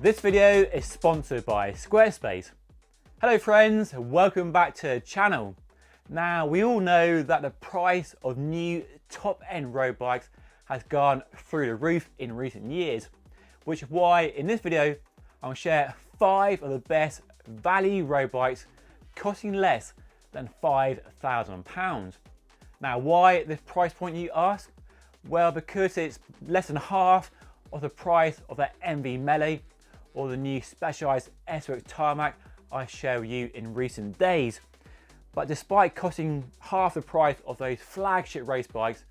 This video is sponsored by SquareSpace. Hello friends, welcome back to the channel. Now we all know that the price of new top-end road bikes has gone through the roof in recent years, which is why in this video I'll share 5 of the best value road bikes costing less than £5,000. Now why this price point, you ask? Well, because it's less than half of the price of the MV Melee or the new Specialized SLX Tarmac I showed you in recent days. But despite costing half the price of those flagship race bikes,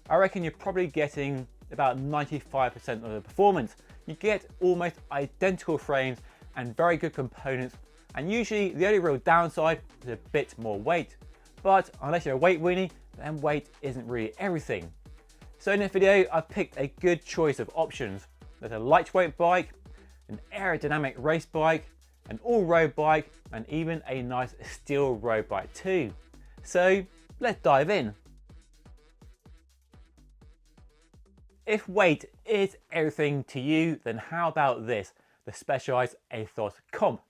I reckon you're probably getting about 95% of the performance. You get almost identical frames and very good components, and usually the only real downside is a bit more weight. But unless you're a weight weenie, then weight isn't really everything. So in this video, I've picked a good choice of options. There's a lightweight bike, an aerodynamic race bike, an all-road bike, and even a nice steel road bike too. So let's dive in. If weight is everything to you, then how about this, the Specialized Aethos Comp.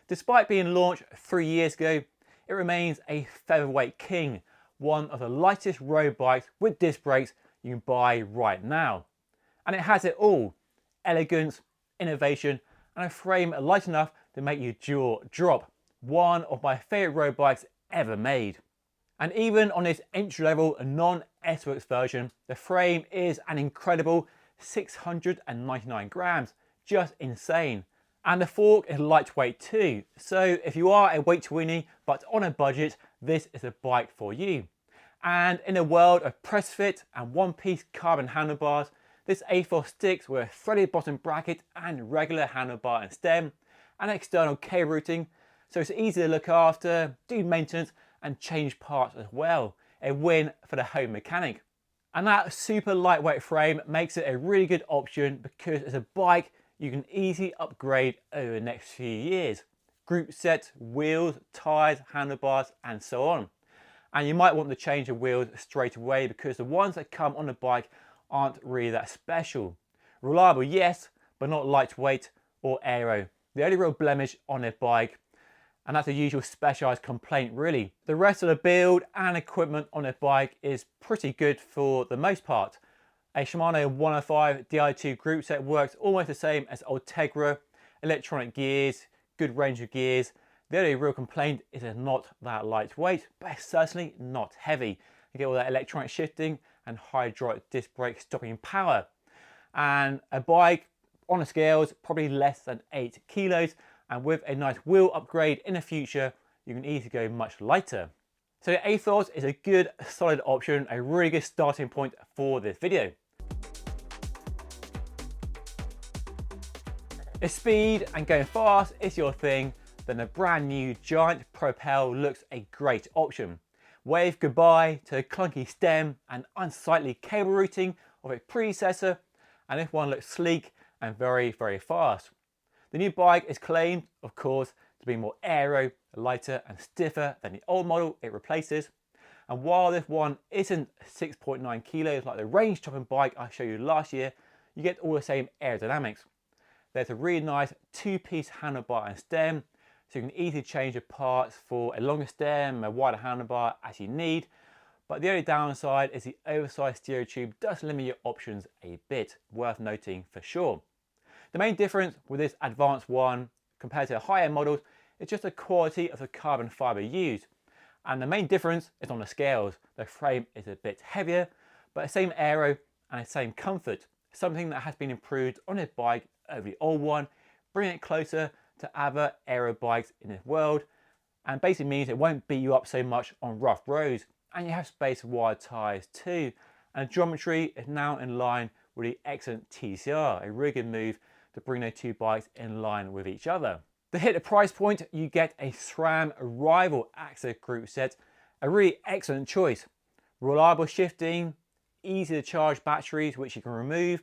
Despite being launched 3 years ago, it remains a featherweight king, one of the lightest road bikes with disc brakes you can buy right now. And it has it all: elegance, innovation, and a frame light enough to make your jaw drop. One of my favourite road bikes ever made. And even on this entry-level non-SLX version, the frame is an incredible 699 grams, just insane. And the fork is lightweight too, so if you are a weight weenie but on a budget, this is a bike for you. And in a world of press fit and one-piece carbon handlebars, this Aethos sticks with a threaded bottom bracket and regular handlebar and stem, and external cable routing, so it's easy to look after, do maintenance, and change parts as well. A win for the home mechanic. And that super lightweight frame makes it a really good option because it's a bike you can easily upgrade over the next few years. Group sets, wheels, tyres, handlebars, and so on. And you might want to change the wheels straight away because the ones that come on the bike aren't really that special. Reliable, yes, but not lightweight or aero. The only real blemish on their bike, and that's the usual Specialized complaint really. The rest of the build and equipment on their bike is pretty good for the most part. A Shimano 105 Di2 group set works almost the same as Ultegra, electronic gears, good range of gears. The only real complaint is it's not that lightweight, but it's certainly not heavy. You get all that electronic shifting and hydraulic disc brake stopping power. And a bike on the scales, probably less than 8 kilos, and with a nice wheel upgrade in the future, you can easily go much lighter. So the Aethos is a good, solid option, a really good starting point for this video. If speed and going fast is your thing, then the brand new giant Propel looks a great option. Wave goodbye to the clunky stem and unsightly cable routing of its predecessor, and this one looks sleek and very, very fast. The new bike is claimed, of course, to be more aero, lighter and stiffer than the old model it replaces. And while this one isn't 6.9 kilos like the range topping bike I showed you last year, you get all the same aerodynamics. There's a really nice 2-piece handlebar and stem, so you can easily change the parts for a longer stem, a wider handlebar as you need. But the only downside is the oversized stereo tube does limit your options a bit, worth noting for sure. The main difference with this advanced one compared to higher models is just the quality of the carbon fibre used. And the main difference is on the scales. The frame is a bit heavier, but the same aero and the same comfort, something that has been improved on this bike over the old one, bringing it closer to other aero bikes in this world, and basically means it won't beat you up so much on rough roads, and you have space for wide tyres too. And the geometry is now in line with the excellent TCR, a really good move to bring those two bikes in line with each other. To hit the price point, you get a SRAM Rival Axis group set, a really excellent choice. Reliable shifting, easy to charge batteries which you can remove,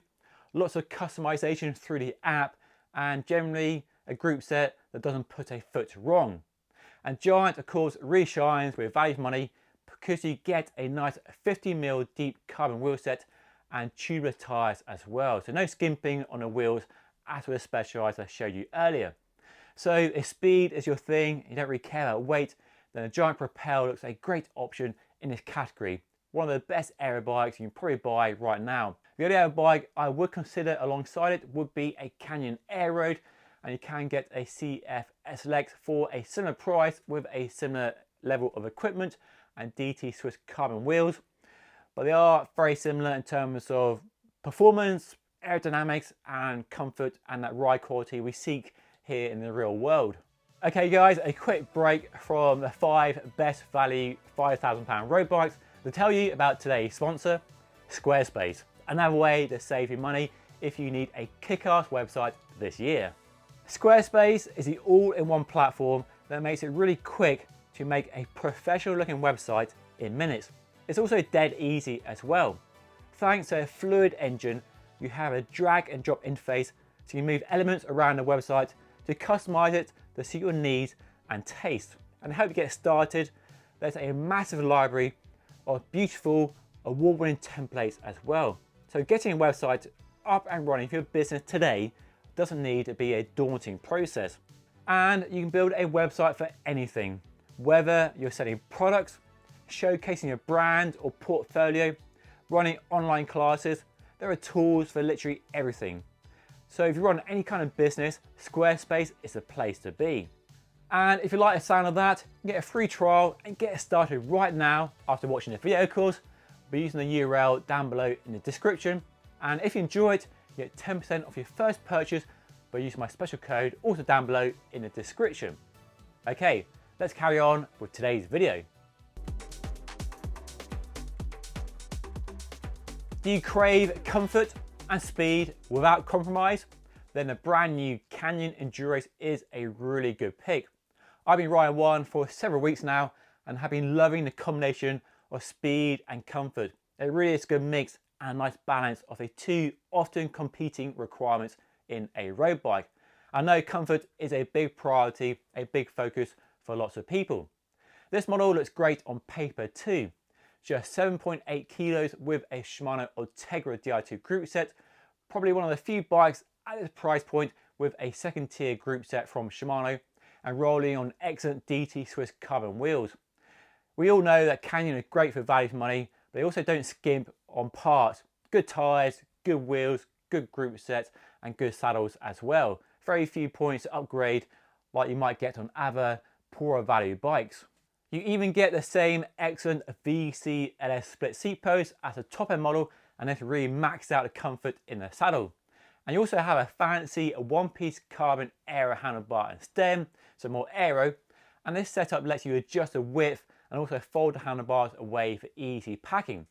lots of customization through the app, and generally a group set that doesn't put a foot wrong. And Giant, of course, really shines with value for money because you get a nice 50mm deep carbon wheel set and tubeless tyres as well. So no skimping on the wheels as with the Specialized I showed you earlier. So if speed is your thing, you don't really care about weight, then a giant Propel looks a great option in this category. One of the best aero bikes you can probably buy right now. The only aero bike I would consider alongside it would be a Canyon Aero, and you can get a CF SLX for a similar price with a similar level of equipment and DT Swiss carbon wheels. But they are very similar in terms of performance, aerodynamics and comfort and that ride quality we seek here in the real world. Okay guys, a quick break from the 5 best value £5,000 road bikes to tell you about today's sponsor, SquareSpace. Another way to save you money if you need a kick-ass website this year. SquareSpace is the all-in-one platform that makes it really quick to make a professional looking website in minutes. It's also dead easy as well. Thanks to a fluid engine, you have a drag and drop interface so you move elements around the website to customize it to suit your needs and taste. And to help you get started, there's a massive library of beautiful award-winning templates as well. So getting a website up and running for your business today doesn't need to be a daunting process. And you can build a website for anything, whether you're selling products, showcasing your brand or portfolio, running online classes. There are tools for literally everything. So if you run any kind of business, SquareSpace is the place to be. And if you like the sound of that, you get a free trial and get started right now after watching the video course by using the URL down below in the description. And if you enjoy it, you get 10% off your first purchase by using my special code also down below in the description. Okay, let's carry on with today's video. Do you crave comfort and speed without compromise? Then the brand new Canyon Endurace is a really good pick. I've been riding one for several weeks now and have been loving the combination of speed and comfort. It really is a good mix and a nice balance of the two often competing requirements in a road bike. I know comfort is a big priority, a big focus for lots of people. This model looks great on paper too. Just 7.8 kilos with a Shimano Ultegra Di2 group set. Probably one of the few bikes at this price point with a second tier group set from Shimano and rolling on excellent DT Swiss carbon wheels. We all know that Canyon is great for value for money, but they also don't skimp on parts. Good tyres, good wheels, good group sets and good saddles as well. Very few points to upgrade like you might get on other poorer value bikes. You even get the same excellent VCLS split seat post as a top end model, and this really maxed out the comfort in the saddle. And you also have a fancy one-piece carbon aero handlebar and stem, so more aero. And this setup lets you adjust the width and also fold the handlebars away for easy packing.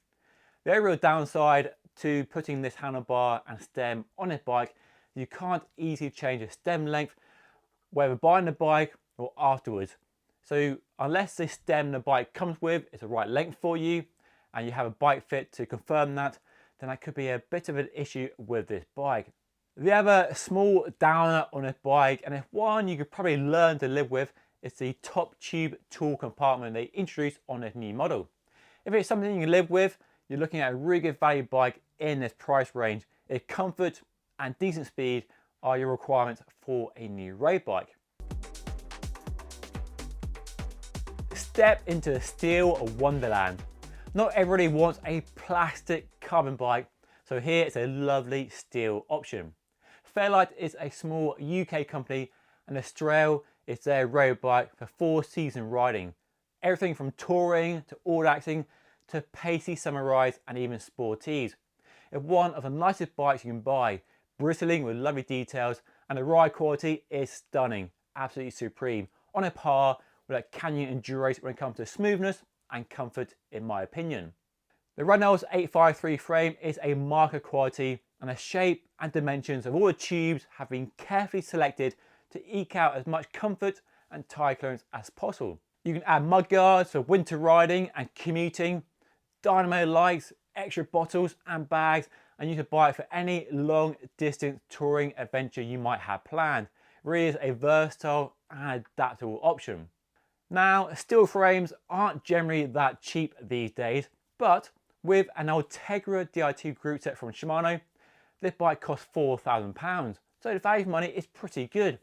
The only real downside to putting this handlebar and stem on this bike, you can't easily change the stem length, whether buying the bike or afterwards. So unless the stem the bike comes with is the right length for you and you have a bike fit to confirm that, then that could be a bit of an issue with this bike. The other small downer on this bike, and if one you could probably learn to live with, is the top tube tool compartment they introduced on this new model. If it's something you can live with, you're looking at a really good value bike in this price range. If comfort and decent speed are your requirements for a new road bike. Step into the steel wonderland. Not everybody wants a plastic carbon bike, so here it's a lovely steel option. Fairlight is a small UK company and the Strael is their road bike for 4-season riding. Everything from touring to all-axing to pacey summer rides and even sporties. It's one of the nicest bikes you can buy, bristling with lovely details, and the ride quality is stunning, absolutely supreme, on a par with a Canyon Endurace when it comes to smoothness and comfort in my opinion. The Reynolds 853 frame is a marker quality and the shape and dimensions of all the tubes have been carefully selected to eke out as much comfort and tire clearance as possible. You can add mudguards for winter riding and commuting, dynamo lights, extra bottles and bags, and you can buy it for any long distance touring adventure you might have planned. It really is a versatile and adaptable option. Now, steel frames aren't generally that cheap these days, but with an Ultegra Di2 group set from Shimano, this bike costs £4,000. so the value for money is pretty good.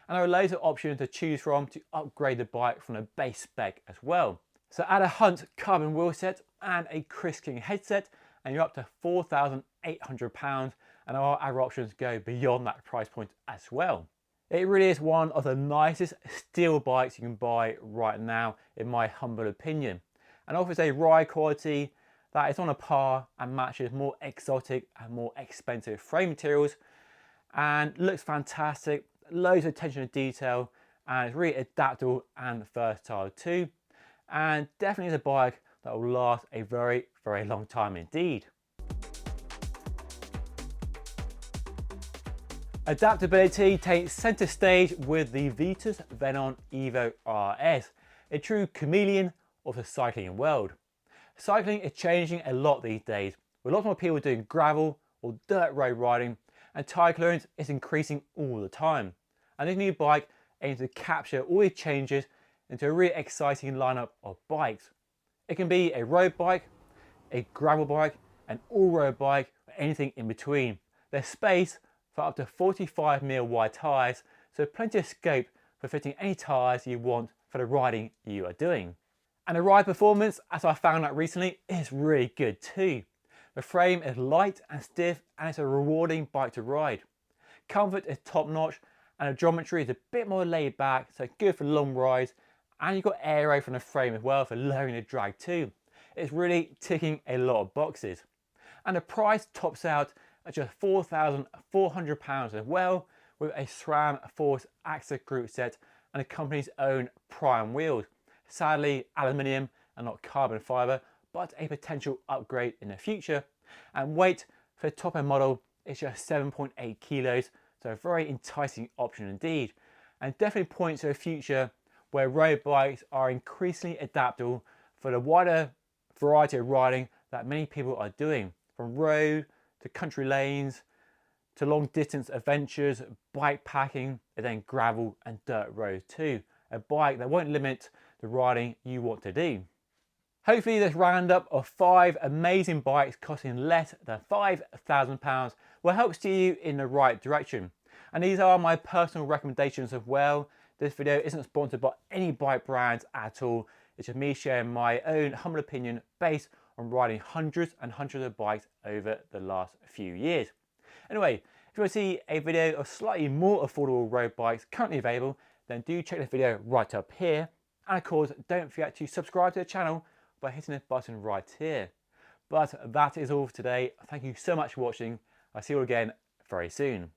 And there are loads of options to choose from to upgrade the bike from the base spec as well. So add a Hunt carbon wheel set and a Chris King headset and you're up to £4,800, and our other options go beyond that price point as well. It really is one of the nicest steel bikes you can buy right now, in my humble opinion, and offers a ride quality that is on a par and matches more exotic and more expensive frame materials, and looks fantastic, loads of attention to detail, and it's really adaptable and versatile too, and definitely is a bike that will last a very, very long time indeed. Adaptability takes centre stage with the Vitus Venon Evo RS, a true chameleon of the cycling world. Cycling is changing a lot these days, with lots more people doing gravel or dirt road riding, and tyre clearance is increasing all the time. And this new bike aims to capture all these changes into a really exciting lineup of bikes. It can be a road bike, a gravel bike, an all-road bike, or anything in between. There's space for up to 45mm wide tyres, so plenty of scope for fitting any tyres you want for the riding you are doing. And the ride performance, as I found out recently, is really good too. The frame is light and stiff, and it's a rewarding bike to ride. Comfort is top notch, and the geometry is a bit more laid back, so good for long rides, and you've got aero from the frame as well for lowering the drag too. It's really ticking a lot of boxes. And the price tops out at just £4,400 as well, with a SRAM Force Axis group set and the company's own prime wheels. Sadly aluminium and not carbon fibre, but a potential upgrade in the future. And weight for the top end model is just 7.8 kilos, so a very enticing option indeed, and definitely points to a future where road bikes are increasingly adaptable for the wider variety of riding that many people are doing, from road to country lanes to long distance adventures, bike packing, and then gravel and dirt roads too. A bike that won't limit the riding you want to do. Hopefully this roundup of 5 amazing bikes costing less than £5,000 will help steer you in the right direction. And these are my personal recommendations as well. This video isn't sponsored by any bike brands at all. It's just me sharing my own humble opinion based on riding hundreds and hundreds of bikes over the last few years. Anyway, if you want to see a video of slightly more affordable road bikes currently available, then do check this video right up here. And of course, don't forget to subscribe to the channel by hitting this button right here. But that is all for today. Thank you so much for watching. I'll see you all again very soon.